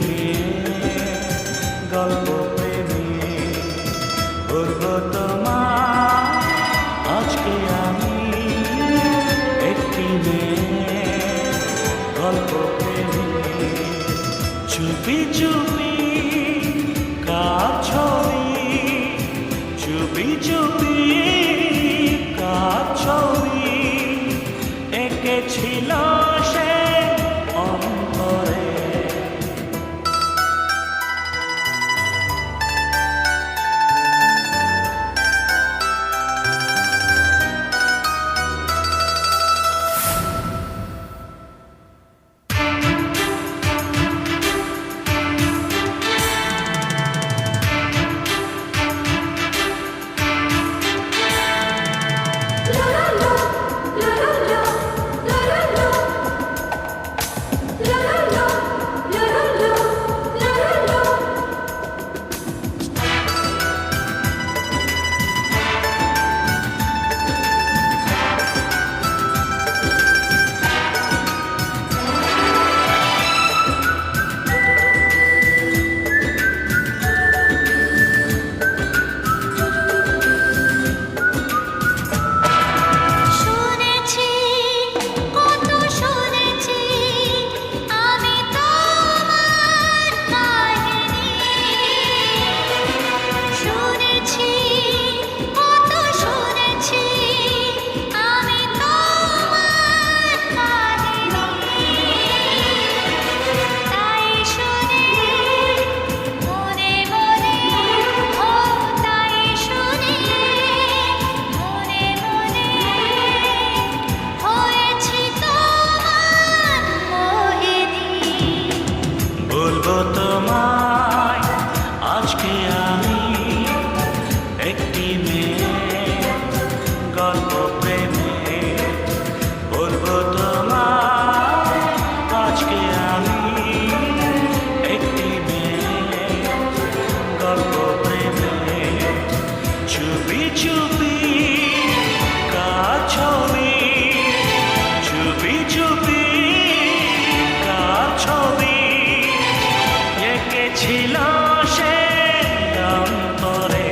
মেয়ে গল্প প্রেমে বলবো তোমার আজকে আমি একটি মেয়ে গল্প প্রেমে চুপি চুপি কার ছবি চুপি চুপি কার ছবি এঁকেছিল সে অন্তরে বলবো তোমায় আজকে আমি একটি মেয়ে গল্প প্রেমে বলবো তোমায় আজকে আমি একটি মেয়ে গল্প প্রেমে চুপি চুপি কার ছবি চুপি চুপি কার ছবি ছিল সে অন্তরে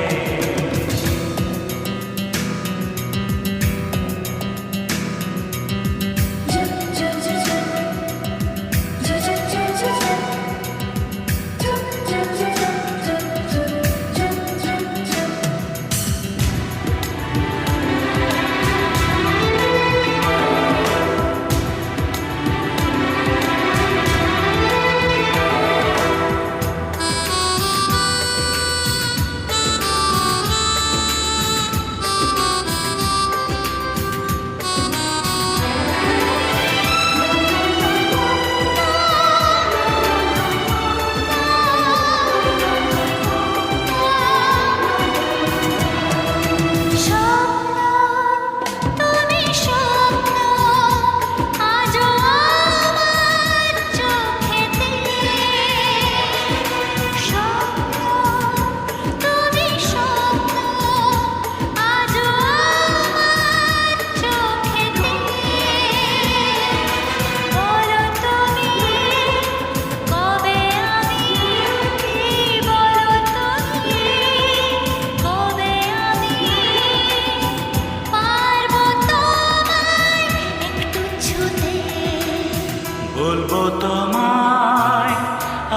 বলবো তোমায়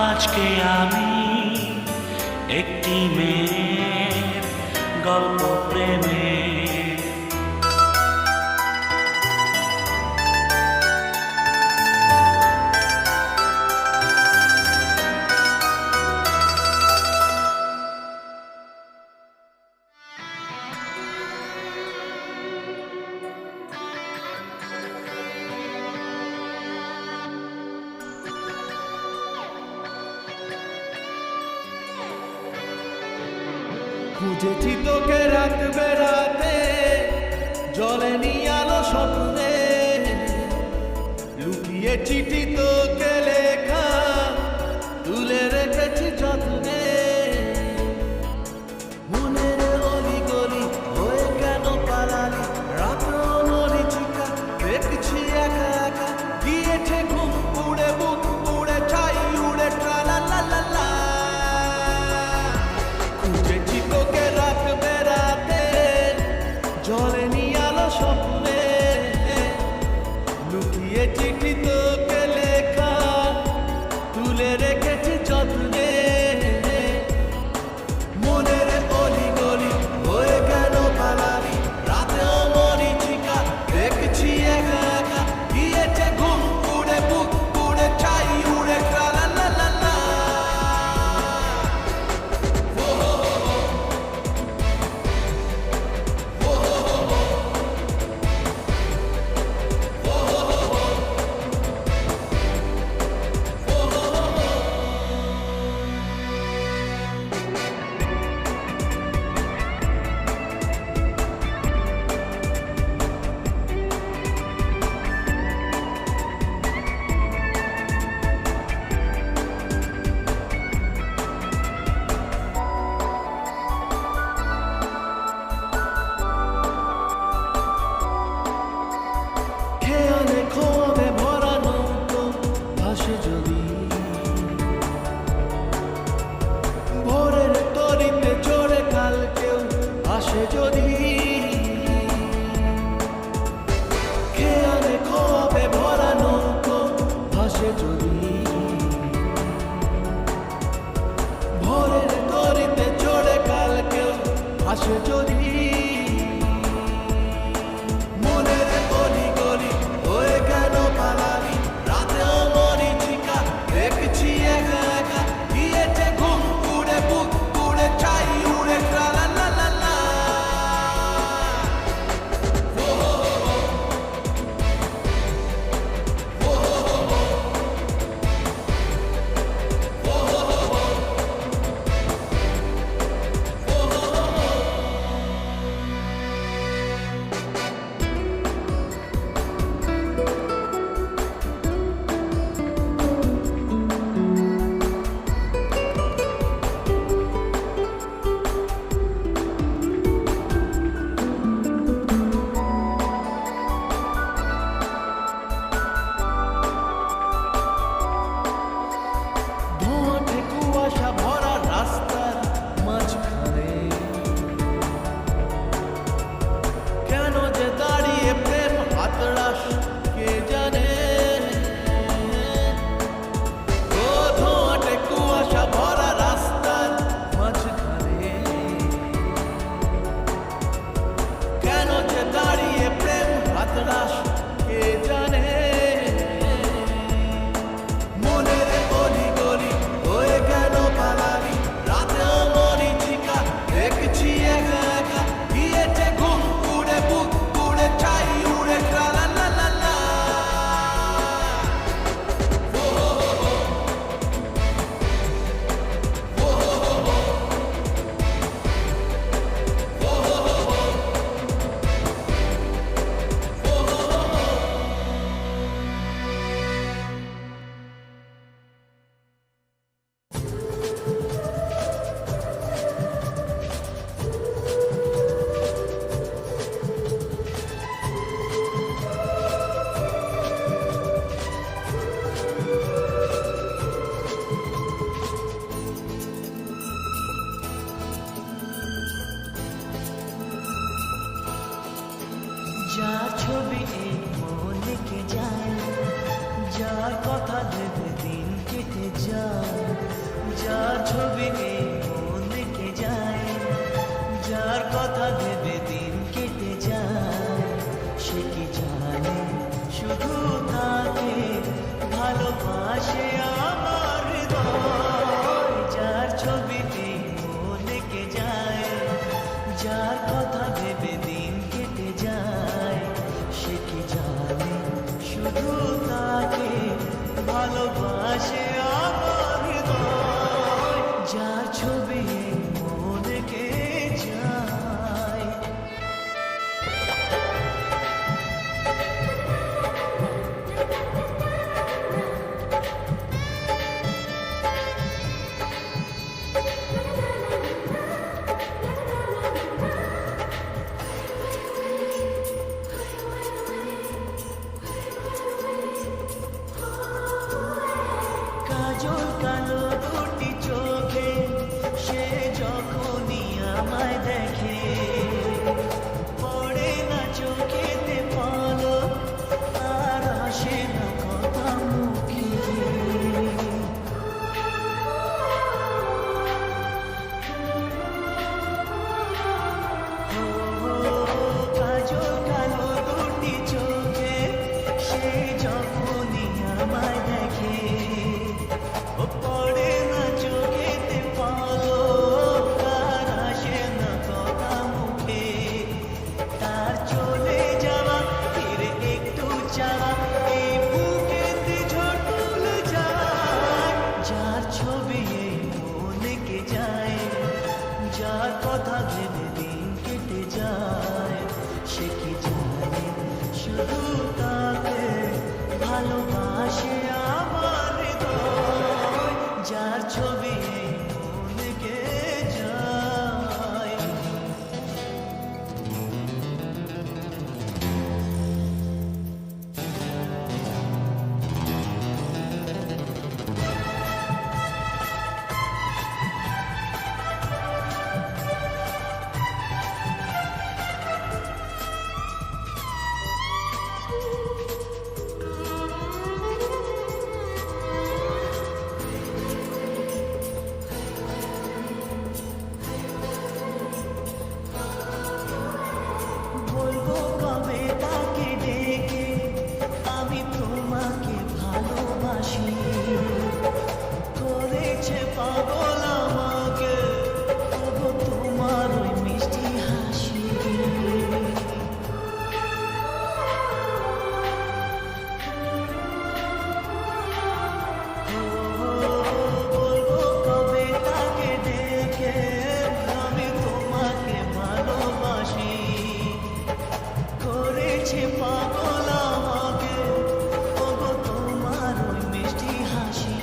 আজকে আমি একটি মেয়ের গল্প প্রেমে খুঁজেছি তোকে রাত বেড়াতে জলেনি আলো স্বপ্নে লুকিয়ে চিঠি তোকে লেখা তুলে রেখেছি যত্নে মনের অলি গলি হয়ে কেন পালালি রাত মরিচিকা দেখছি একা একা গিয়েছে ঘুম উড়ে বুক উড়ে চাই উড়ে ট্রালা ছবি এই মনে কে যায়, যার কথা ভেবে দিন কেটে যায়, যার ছবি এই মনে কে যায়, যার কথা ভেবে দিন কেটে যায়, সে কি জানে শুধু তাকে ভালোবাসে আমার হৃদয়। যার ছবি এই মনে কে যায়, যার কথা ভেবে দিন কেটে যায়, সে কি জানে শুধু তাকে ভালোবাসে আমার হৃদয়। যার ছবি এই মনে কে যায়। কাজল কালো দুটি চোখে সে যখনই আমায় দেখে, পড়ে না চোখেতে পলক, আর আসে না কথা মুখে। কাজল কালো দুটি চোখে সে যখনই আমায় দেখে, ও পড়ে না চোখেতে পলক, আর আসে না কথা মুখে। তার চলে যাওয়া ফিরে একটু চাওয়া এই বুকেতে ঝড় যায়। যার ছবি এই মনে কে যায়, যার কথা ভেবে দিন কেটে যায়, সে কি জানে শুধু তাকে ভালোবাসে আমার হৃদয়। যার ছবি এই মনে কে যায়। বলবো কবে তাকে ডেকে আমি তোমাকে ভালোবাসি, করেছে পাগল আমাকে তবু তোমার ওই মিষ্টি হাসি। বলবো কবে তাকে ডেকে আমি তোমাকে ভালোবাসি, করেছে পাগল আমাকে ওগো তোমার ওই মিষ্টি হাসি।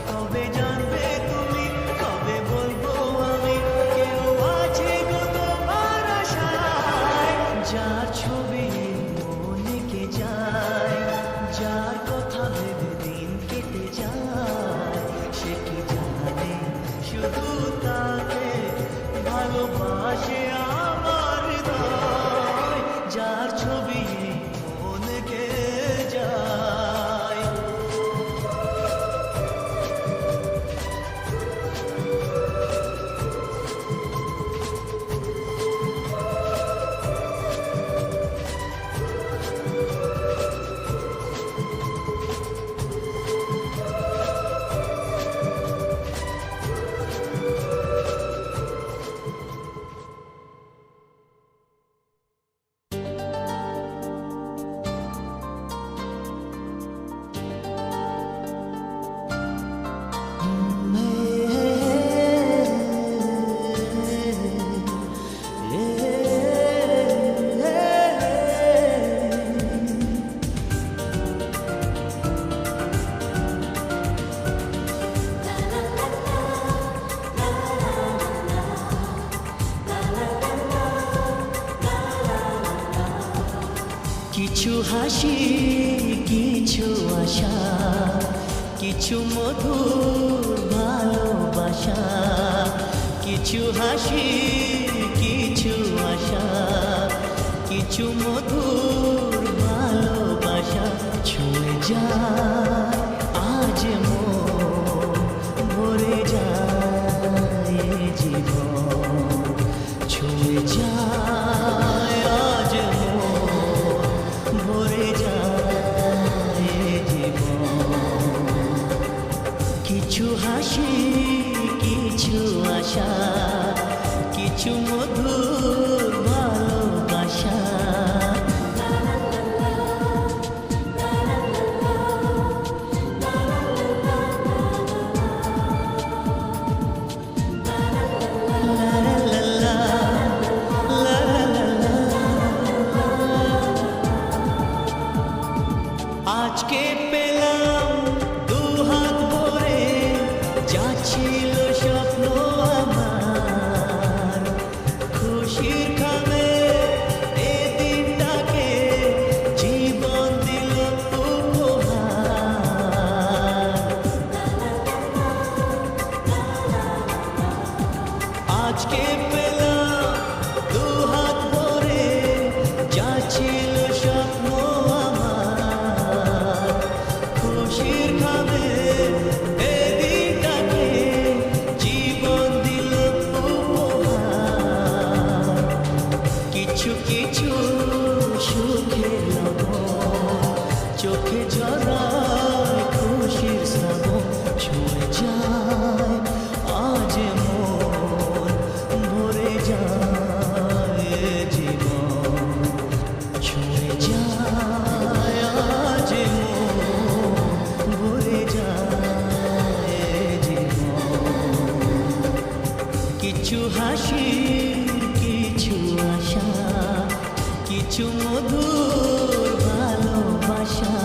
কবে জানবে তুমি, কবে বলবো আমি, কেউ আছে গো তোমার আশায়। যার ছবি এই মনে কে যায়, যার কথা ভেবে দিন কেটে যায়, সে কি জানে শুধু তাকে ভালোবাসে আমার হৃদয়। যার ছবি এই মনে কে যায়। কিছু হাসি, কিছু আশা, কিছু মধুর ভালোবাসা। কিছু হাসি, কিছু আশা, কিছু মধুর ভালোবাসা ছুঁয়ে যায় আজ মন ভরে যায় এ জীবন ছুঁয়ে যায় আজ মন ভরে যায় এ জীবন কিছু হাসি কিছু আশা কিছু মধুর ভালোবাসা আজকে পেলাম দু হাত ভরে যা ছিল স্বপ্ন আমার খুশির খামে এ দিনটাকে জীবন দিল উপহার আজকে পেলাম দু হাত ভরে যা ছিল স্বপ্ন আমার খুশির খামে এ দিনটাকে জীবন দিল উপহার কিছু কিছু সুখের লবণ চোখে ঝরায় খুশির শ্রাবণ ছুঁয়ে যায় আজ মন ভরে যায় এ জীবন ছুঁয়ে যায় আজ মন ভরে যায় এ জীবন কিছু হাসি কিছু আশা কিছু মধুর ভালোবাসা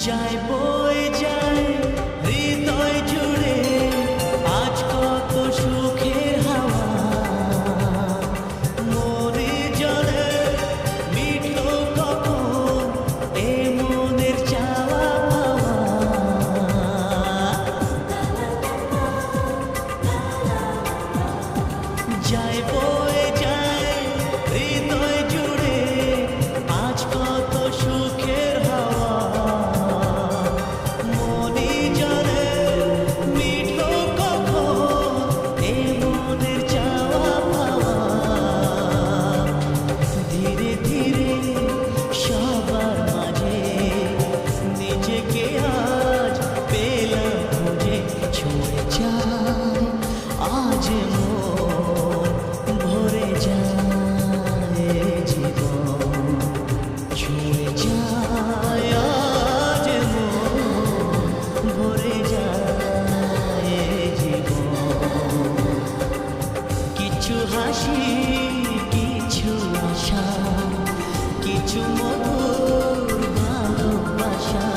যায় বয়ে যায় হৃদয় জুড়ে আজ কত সুখের হাওয়া মনে জলে মিটলো কখন এ মনের চাওয়া পাওয়া যায় বয়ে যায় হৃদয় জুড়ে আজ কত সুখের হাওয়া মনে জলে মিটলো কখন এ মনের চাওয়া পাওয়া ধীরে ধীরে সবার মাঝে নিজেকে আজ পেলাম খুঁজে ছুঁয়ে যায় আজ মন ভরে যায় এ জীবন ছুঁয়ে যায় আজ মন ভরে যায় এ জীবন কিছু হাসি কিছু আশা কিছু মধুর ভালোবাসা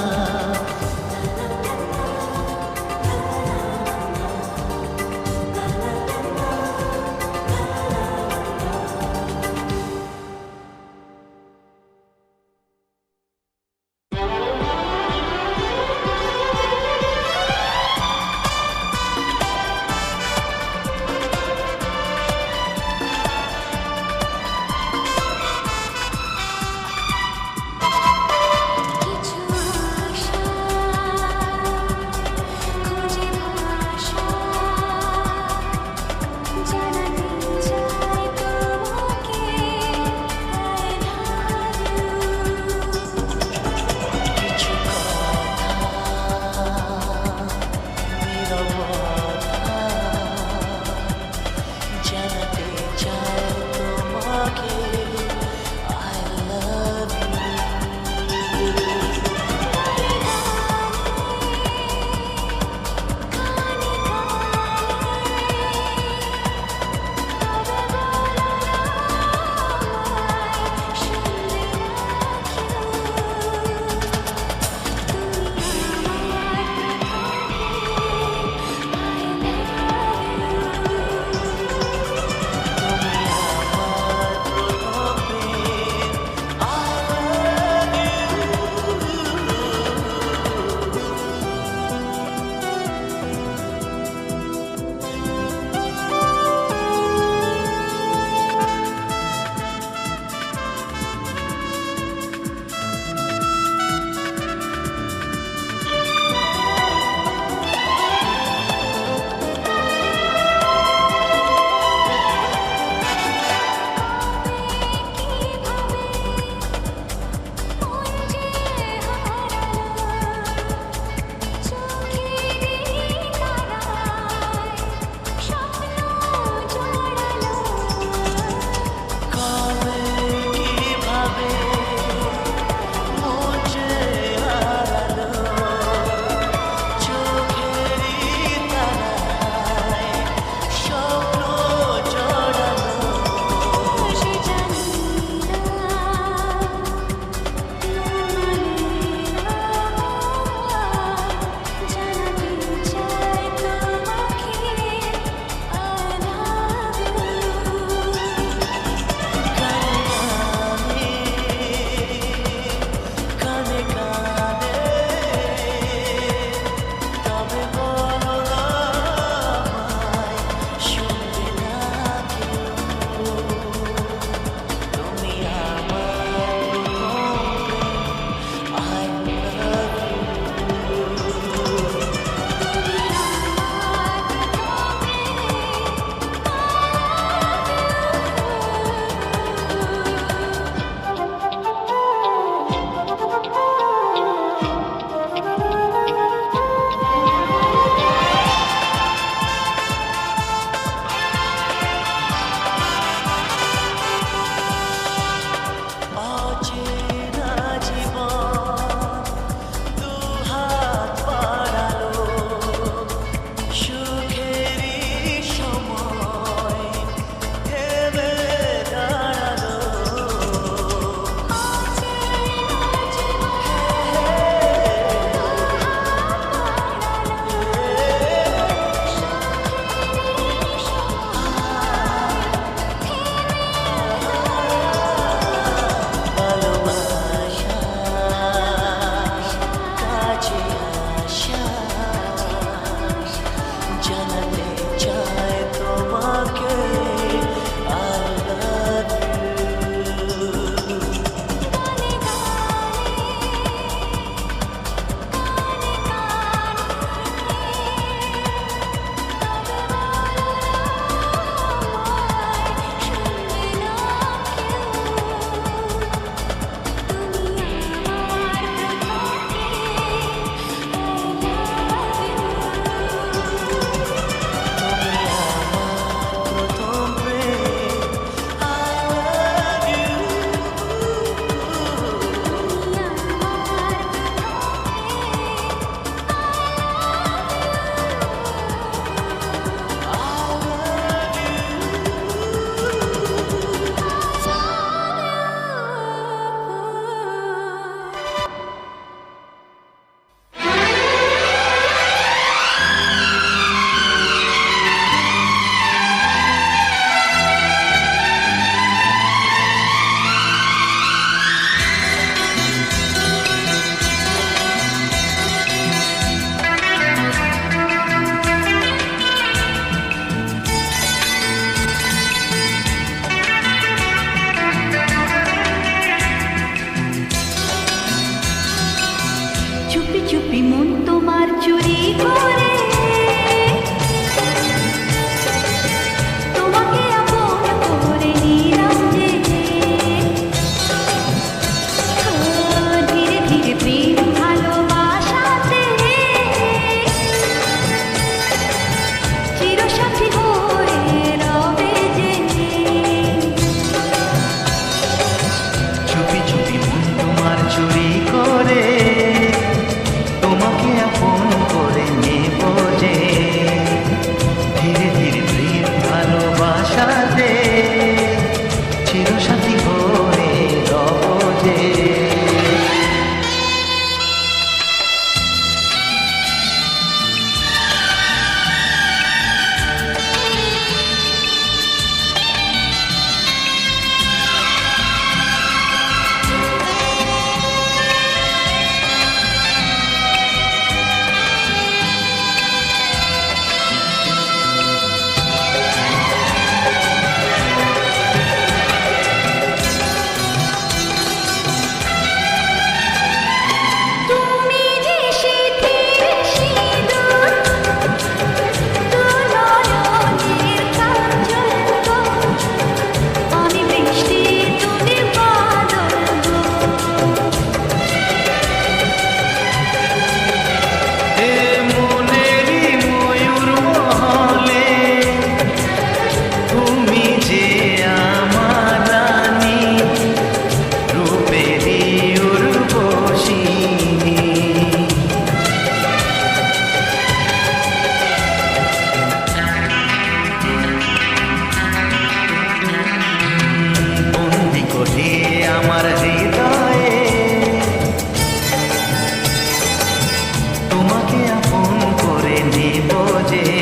যে